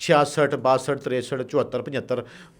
66, 62, 63, 74, 75।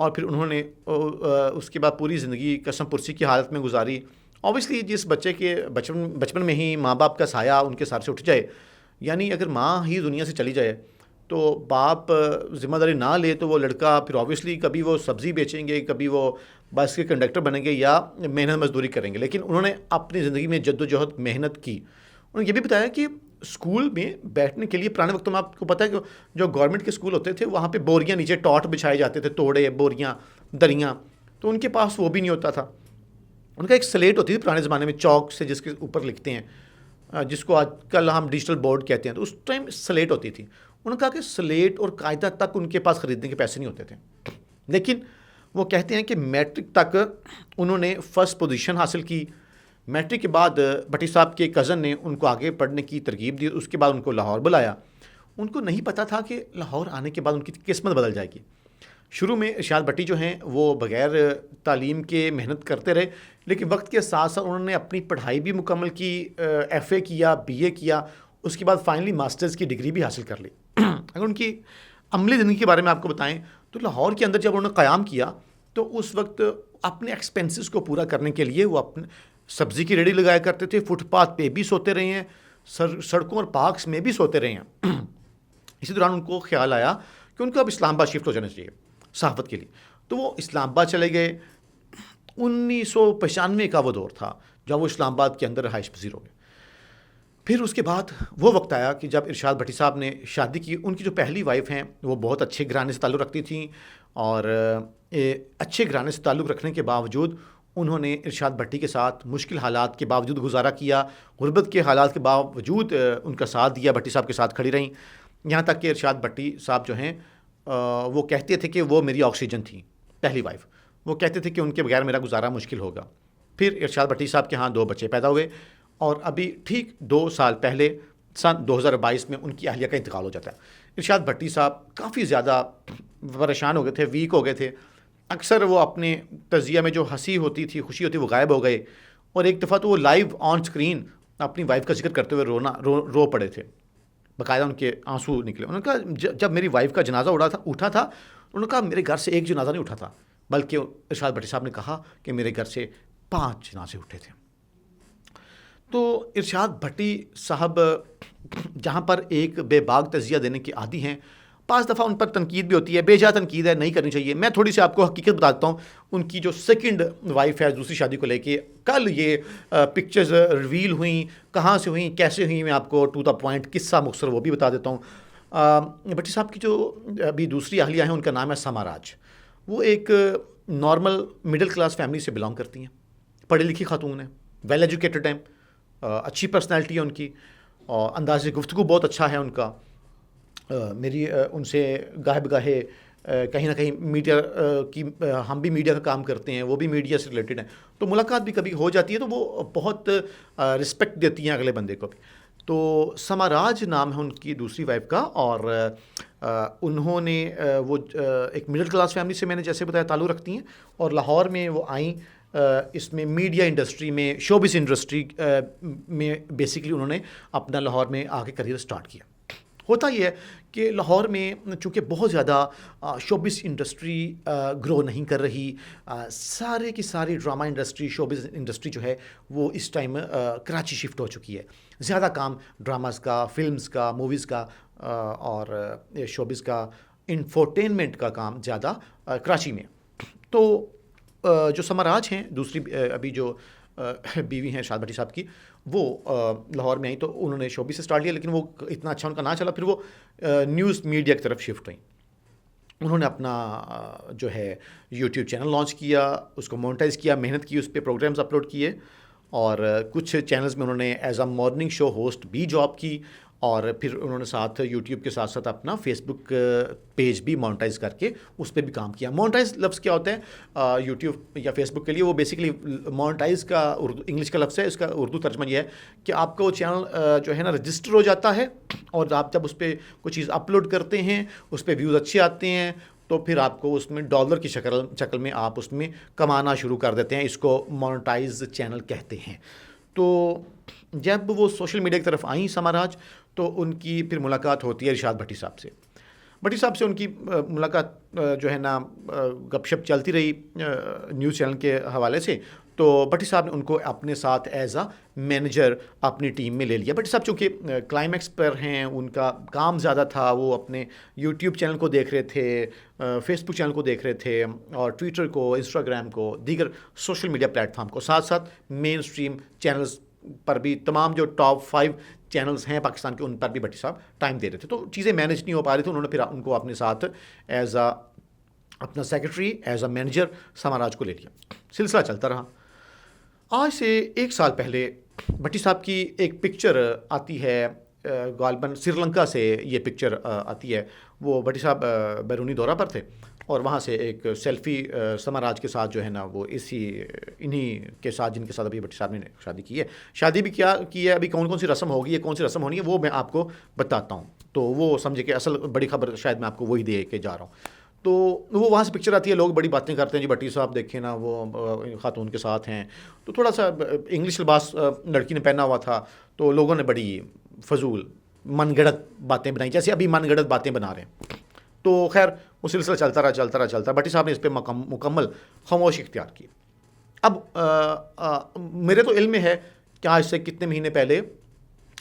اور پھر انہوں نے اس کے بعد پوری زندگی قسم پرسی کی حالت میں گزاری. اوبیسلی جس بچے کے بچپن میں ہی ماں باپ کا سایہ ان کے سر سے اٹھ جائے, یعنی اگر ماں ہی دنیا سے چلی جائے تو باپ ذمہ داری نہ لے تو وہ لڑکا پھر اوبیسلی کبھی وہ سبزی بیچیں گے, کبھی وہ بس کے کنڈکٹر بنیں گے یا محنت مزدوری کریں گے. لیکن انہوں نے اپنی زندگی میں جد و جہد محنت کی. انہوں نے یہ بھی بتایا کہ اسکول میں بیٹھنے کے لیے پرانے وقتوں میں آپ کو پتہ ہے کہ جو گورنمنٹ کے اسکول ہوتے تھے وہاں پہ بوریاں نیچے ٹاٹ بچھائے جاتے تھے, توڑے, بوریاں, دریاں, تو ان کے پاس وہ بھی نہیں ہوتا تھا. ان کا ایک سلیٹ ہوتی تھی پرانے زمانے میں چاک سے جس کے اوپر لکھتے ہیں, جس کو آج کل ہم ڈیجیٹل بورڈ کہتے ہیں, تو اس ٹائم سلیٹ ہوتی تھی. انہوں نے کہا کہ سلیٹ اور قاعدہ تک ان کے پاس خریدنے کے پیسے نہیں ہوتے تھے, لیکن وہ کہتے ہیں کہ میٹرک تک انہوں نے فرسٹ پوزیشن حاصل کی. میٹرک کے بعد بھٹی صاحب کے کزن نے ان کو آگے پڑھنے کی ترغیب دی. اس کے بعد ان کو لاہور بلایا. ان کو نہیں پتہ تھا کہ لاہور آنے کے بعد ان کی قسمت بدل جائے گی. شروع میں ارشاد بھٹی جو ہیں وہ بغیر تعلیم کے محنت کرتے رہے, لیکن وقت کے ساتھ ساتھ انہوں نے اپنی پڑھائی بھی مکمل کی, ایف اے کیا, بی اے کیا, اس کے بعد فائنلی ماسٹرز کی ڈگری بھی حاصل کر لی. اگر ان کی عملی زندگی کے بارے میں آپ کو بتائیں تو لاہور کے اندر جب انہوں نے قیام کیا تو اس وقت اپنے ایکسپینسز کو پورا کرنے کے لیے وہ اپنے سبزی کی ریڑھی لگایا کرتے تھے, فٹ پاتھ پہ بھی سوتے رہے ہیں, سڑکوں اور پارکس میں بھی سوتے رہے ہیں. اسی دوران ان کو خیال آیا کہ ان کو اب اسلام آباد شفٹ ہو جانا چاہیے صحافت کے لیے, تو وہ اسلام آباد چلے گئے. 1995 کا وہ دور تھا جب وہ اسلام آباد کے اندر رہائش پذیر ہو گئے. پھر اس کے بعد وہ وقت آیا کہ جب ارشاد بھٹی صاحب نے شادی کی. ان کی جو پہلی وائف ہیں وہ بہت اچھے گھرانے سے تعلق رکھتی تھیں, اور اچھے گھرانے سے تعلق رکھنے کے باوجود انہوں نے ارشاد بھٹی کے ساتھ مشکل حالات کے باوجود گزارا کیا, غربت کے حالات کے باوجود ان کا ساتھ دیا, بھٹی صاحب کے ساتھ کھڑی رہیں. یہاں تک کہ ارشاد بھٹی صاحب جو ہیں وہ کہتے تھے کہ وہ میری آکسیجن تھیں, پہلی وائف. وہ کہتے تھے کہ ان کے بغیر میرا گزارا مشکل ہوگا. پھر ارشاد بھٹی صاحب کے ہاں 2 بچے پیدا ہوئے, اور ابھی ٹھیک 2 سال پہلے سن 2022 میں ان کی اہلیہ کا انتقال ہو جاتا ہے. ارشاد بھٹی صاحب کافی زیادہ پریشان ہو گئے تھے, ویک ہو گئے تھے. اکثر وہ اپنے تجزیہ میں جو ہنسی ہوتی تھی, خوشی ہوتی, وہ غائب ہو گئے. اور ایک دفعہ تو وہ لائیو آن اسکرین اپنی وائف کا ذکر کرتے ہوئے رو پڑے تھے, باقاعدہ ان کے آنسو نکلے. انہوں نے کہا جب میری وائف کا جنازہ اٹھا تھا, انہوں نے کہا میرے گھر سے ایک جنازہ نہیں اٹھا تھا, بلکہ ارشاد بھٹی صاحب نے کہا کہ میرے گھر سے 5 جنازے اٹھے تھے. تو ارشاد بھٹی صاحب جہاں پر ایک بے باک تجزیہ دینے کے عادی ہیں, 5 دفعہ ان پر تنقید بھی ہوتی ہے, بے جا تنقید ہے, نہیں کرنی چاہیے. میں تھوڑی سی آپ کو حقیقت بتاتا ہوں. ان کی جو سیکنڈ وائف ہے دوسری شادی کو لے کے, کل یہ پکچرز ریویل ہوئیں, کہاں سے ہوئیں, کیسے ہوئیں, میں آپ کو ٹو دا پوائنٹ قصہ مختصر وہ بھی بتا دیتا ہوں. بھٹی صاحب کی جو ابھی دوسری اہلیہ ہیں ان کا نام ہے سما راج. وہ ایک نارمل مڈل کلاس فیملی سے بلانگ کرتی ہیں, پڑھی لکھی خاتون ہیں, ویل ایجوکیٹڈ ہیں, اچھی پرسنالٹی ہے ان کی, اور انداز گفتگو بہت اچھا ہے ان کا. میری ان سے گاہے بگاہے کہیں نہ کہیں میڈیا کی, ہم بھی میڈیا کا کام کرتے ہیں, وہ بھی میڈیا سے ریلیٹڈ ہیں, تو ملاقات بھی کبھی ہو جاتی ہے, تو وہ بہت رسپیکٹ دیتی ہیں اگلے بندے کو بھی. تو سما راج نام ہے ان کی دوسری وائف کا, اور انہوں نے وہ ایک مڈل کلاس فیملی سے میں نے جیسے بتایا تعلق رکھتی ہیں, اور لاہور میں وہ آئیں. اس میں میڈیا انڈسٹری میں, شوبز انڈسٹری میں بیسکلی انہوں نے اپنا لاہور میں آ کے کریئر سٹارٹ کیا. ہوتا یہ ہے کہ لاہور میں چونکہ بہت زیادہ شوبز انڈسٹری گرو نہیں کر رہی, سارے کی ساری ڈرامہ انڈسٹری, شوبز انڈسٹری جو ہے وہ اس ٹائم کراچی شفٹ ہو چکی ہے. زیادہ کام ڈراماز کا, فلمز کا, موویز کا اور شوبز کا, انفورٹینمنٹ کا کام زیادہ کراچی میں. تو جو سما راج ہیں دوسری ابھی جو بیوی ہیں ارشاد بھٹی صاحب کی, وہ لاہور میں آئیں تو انہوں نے شوبی سے سٹارٹ لیا, لیکن وہ اتنا اچھا ان کا نہ چلا. پھر وہ نیوز میڈیا کی طرف شفٹ ہوئیں. انہوں نے اپنا جو ہے یوٹیوب چینل لانچ کیا, اس کو مونیٹائز کیا, محنت کی, اس پہ پروگرامز اپلوڈ کیے, اور کچھ چینلز میں انہوں نے as a morning show host بھی جاب کی, اور پھر انہوں نے ساتھ یوٹیوب کے ساتھ ساتھ اپنا فیس بک پیج بھی مونیٹائز کر کے اس پہ بھی کام کیا. مونیٹائز لفظ کیا ہوتا ہے یوٹیوب یا فیس بک کے لیے؟ وہ بیسکلی مونیٹائز کا انگلش کا لفظ ہے, اس کا اردو ترجمہ یہ ہے کہ آپ کا وہ چینل جو ہے نا رجسٹر ہو جاتا ہے, اور آپ جب اس پہ کوئی چیز اپلوڈ کرتے ہیں, اس پہ ویوز اچھے آتے ہیں, تو پھر آپ کو اس میں ڈالر کی شکل میں آپ اس میں کمانا شروع کر دیتے ہیں. اس کو مونیٹائز چینل کہتے ہیں. تو جب وہ سوشل میڈیا کی طرف آئیں سما راج, تو ان کی پھر ملاقات ہوتی ہے ارشاد بھٹی صاحب سے. بٹی صاحب سے ان کی ملاقات جو ہے نا گپ شپ چلتی رہی نیوز چینل کے حوالے سے. تو بٹی صاحب نے ان کو اپنے ساتھ ایز اے مینیجر اپنی ٹیم میں لے لیا. بٹی صاحب چونکہ کلائمیکس پر ہیں, ان کا کام زیادہ تھا, وہ اپنے یوٹیوب چینل کو دیکھ رہے تھے, فیس بک چینل کو دیکھ رہے تھے, اور ٹویٹر کو, انسٹاگرام کو, دیگر سوشل میڈیا پلیٹ فارم کو, ساتھ ساتھ مین اسٹریم چینلز پر بھی, تمام جو ٹاپ 5 چینلز ہیں پاکستان کے, ان پر بھی بٹی صاحب ٹائم دے رہے تھے. تو چیزیں مینیج نہیں ہو پا رہی تھیں. انہوں نے پھر ان کو اپنے ساتھ ایز اے اپنا سیکرٹری, ایز اے مینیجر سماراج کو لے لیا. سلسلہ چلتا رہا. آج سے 1 سال پہلے بھٹی صاحب کی ایک پکچر آتی ہے, غالباً سری لنکا سے یہ پکچر آتی ہے. وہ بھٹی صاحب بیرونی دورہ پر تھے, اور وہاں سے ایک سیلفی سماراج کے ساتھ جو ہے نا, وہ انہی کے ساتھ جن کے ساتھ ابھی بھٹی صاحب نے شادی کی ہے. شادی بھی کیا کی ہے, ابھی کون کون سی رسم ہوگی ہے, کون سی رسم ہونی ہے, وہ میں آپ کو بتاتا ہوں. تو وہ سمجھے کہ اصل بڑی خبر شاید میں آپ کو وہی دے کے جا رہا ہوں. تو وہ وہاں سے پکچر آتی ہے, لوگ بڑی باتیں کرتے ہیں, جی بھٹی صاحب دیکھیں نا وہ خاتون کے ساتھ ہیں. تو تھوڑا سا انگلش لباس لڑکی نے پہنا ہوا تھا, تو لوگوں نے بڑی فضول من گڑت باتیں بنائی, جیسے ابھی من گڑت باتیں بنا رہے ہیں. تو خیر وہ سلسلہ چلتا رہا. بھٹی صاحب نے اس پہ مکمل خاموشی اختیار کی. اب میرے تو علم میں ہے کہ آج سے کتنے مہینے پہلے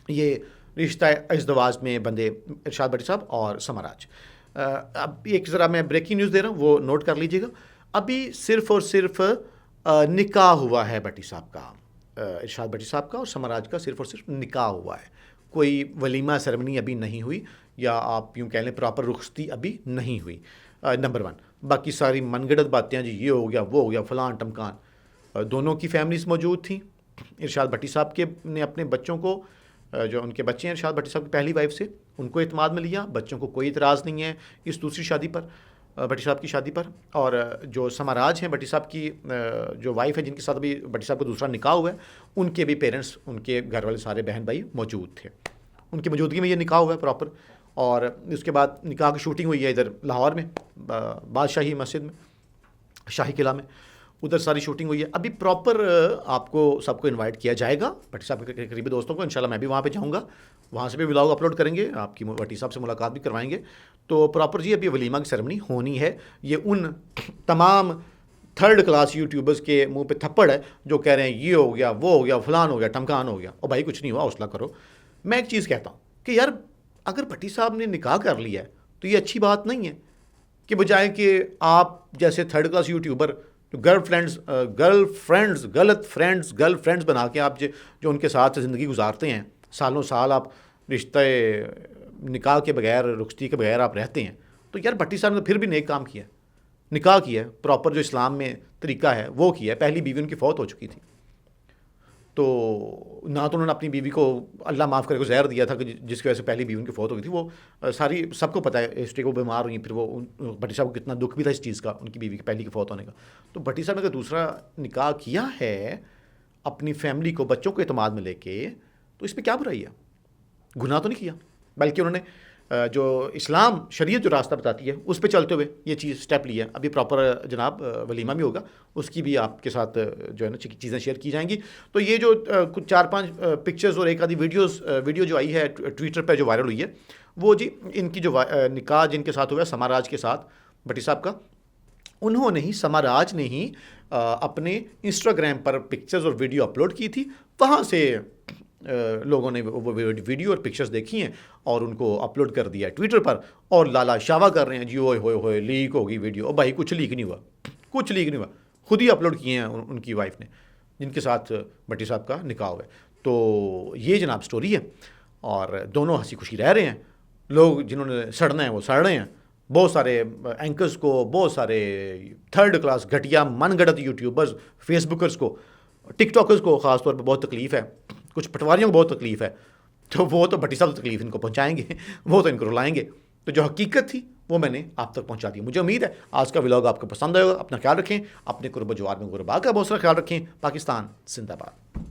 یہ رشتہ ازدواج میں بندے ارشاد بھٹی صاحب اور سماراج. اب ایک ذرا میں بریکنگ نیوز دے رہا ہوں, وہ نوٹ کر لیجیے گا. ابھی صرف اور صرف نکاح ہوا ہے بھٹی صاحب کا, ارشاد بھٹی صاحب کا اور سماراج کا صرف اور صرف نکاح ہوا ہے. کوئی ولیمہ سیرمنی ابھی نہیں ہوئی, یا آپ یوں کہہ لیں پراپر رخصتی ابھی نہیں ہوئی. نمبر 1. باقی ساری من گڑت باتیں ہیں, جی یہ ہو گیا, وہ ہو گیا, فلان ٹمکان. دونوں کی فیملیز موجود تھیں. ارشاد بھٹی صاحب کے نے اپنے بچوں کو, جو ان کے بچے ہیں ارشاد بھٹی صاحب کی پہلی وائف سے, ان کو اعتماد میں لیا. بچوں کو کوئی اعتراض نہیں ہے اس دوسری شادی پر, بھٹی صاحب کی شادی پر. اور جو سماراج ہیں بھٹی صاحب کی جو وائف ہے, جن کے ساتھ ابھی بھٹی صاحب کا دوسرا نکاح ہوا ہے, ان کے بھی پیرنٹس, ان کے گھر والے سارے بہن بھائی موجود تھے. ان کی موجودگی میں یہ نکاح ہوا ہے پراپر. اور اس کے بعد نکاح کی شوٹنگ ہوئی ہے ادھر لاہور میں, بادشاہی مسجد میں, شاہی قلعہ میں, ادھر ساری شوٹنگ ہوئی ہے. ابھی پراپر آپ کو سب کو انوائٹ کیا جائے گا, بھٹی صاحب کے قریبی دوستوں کو. انشاءاللہ میں بھی وہاں پہ جاؤں گا, وہاں سے بھی ولاگ اپلوڈ کریں گے, آپ کی بھٹی صاحب سے ملاقات بھی کروائیں گے. تو پراپر جی ابھی ولیمہ کی سیرمنی ہونی ہے. یہ ان تمام 3rd کلاس یوٹیوبرز کے منہ پہ تھپڑ ہے جو کہہ رہے ہیں یہ ہو گیا, وہ ہو گیا, فلان ہو گیا, ٹمکان ہو گیا. اور بھائی کچھ نہیں ہوا, حوصلہ کرو. میں ایک چیز کہتا ہوں کہ یار اگر بھٹی صاحب نے نکاح کر لیا ہے تو یہ اچھی بات نہیں ہے کہ بجائے کہ آپ جیسے 3rd class YouTuber girl friends بنا کے آپ جو ان کے ساتھ زندگی گزارتے ہیں, سالوں سال آپ رشتہ نکاح کے بغیر, رخصتی کے بغیر آپ رہتے ہیں, تو یار بھٹی صاحب نے پھر بھی نیک کام کیا, نکاح کیا ہے, پراپر جو اسلام میں طریقہ ہے وہ کیا ہے. پہلی بیوی ان کی فوت ہو چکی تھی, تو نہ تو انہوں نے اپنی بیوی کو اللہ معاف کرے کو زہر دیا تھا کہ جس کی وجہ سے پہلی بیوی ان کی فوت ہو گئی تھی. وہ ساری سب کو پتہ ہے ہسٹری, کو بیمار ہوئی, پھر وہ بھٹی صاحب کو کتنا دکھ بھی تھا اس چیز کا, ان کی بیوی کی پہلی کی فوت ہونے کا. تو بھٹی صاحب نے اگر دوسرا نکاح کیا ہے اپنی فیملی کو, بچوں کو اعتماد میں لے کے, تو اس پہ کیا برائی ہے؟ گناہ تو نہیں کیا, بلکہ انہوں نے جو اسلام شریعت جو راستہ بتاتی ہے اس پہ چلتے ہوئے یہ چیز سٹیپ لی ہے. ابھی پراپر جناب ولیمہ بھی ہوگا, اس کی بھی آپ کے ساتھ جو ہے نا چیزیں شیئر کی جائیں گی. تو یہ جو کچھ 4-5 پکچرز اور ایک آدھی ویڈیو جو آئی ہے ٹویٹر پہ جو وائرل ہوئی ہے, وہ جی ان کی جو نکاح جن کے ساتھ ہوا ہے سماراج کے ساتھ بھٹی صاحب کا, انہوں نے ہی, سماراج نے ہی اپنے انسٹاگرام پر پکچرز اور ویڈیو اپلوڈ کی تھی. وہاں سے لوگوں نے وہ ویڈیو اور پکچرز دیکھی ہیں اور ان کو اپلوڈ کر دیا ہے ٹویٹر پر, اور لالا شاوا کر رہے ہیں, جی ہوئے لیک ہوگی ویڈیو. اور بھائی کچھ لیک نہیں ہوا, خود ہی اپلوڈ کیے ہیں ان کی وائف نے, جن کے ساتھ بھٹی صاحب کا نکاح ہوا ہے. تو یہ جناب سٹوری ہے, اور دونوں ہنسی خوشی رہ رہے ہیں. لوگ جنہوں نے سڑنا ہے وہ سڑ رہے ہیں. بہت سارے اینکرز کو, بہت سارے 3rd کلاس گھٹیا من گڑت یوٹیوبرز, فیس بکرز کو, ٹک ٹاکرز کو خاص طور پہ بہت تکلیف ہے, کچھ پٹواریوں کو بہت تکلیف ہے. تو وہ تو بھٹی صاحب تکلیف ان کو پہنچائیں گے, وہ تو ان کو رلائیں گے. تو جو حقیقت تھی وہ میں نے آپ تک پہنچا دی. مجھے امید ہے آج کا ولاگ آپ کو پسند آئے گا. اپنا خیال رکھیں, اپنے قرب و جوار میں غربا کا بہت سارا خیال رکھیں. پاکستان زندہ باد.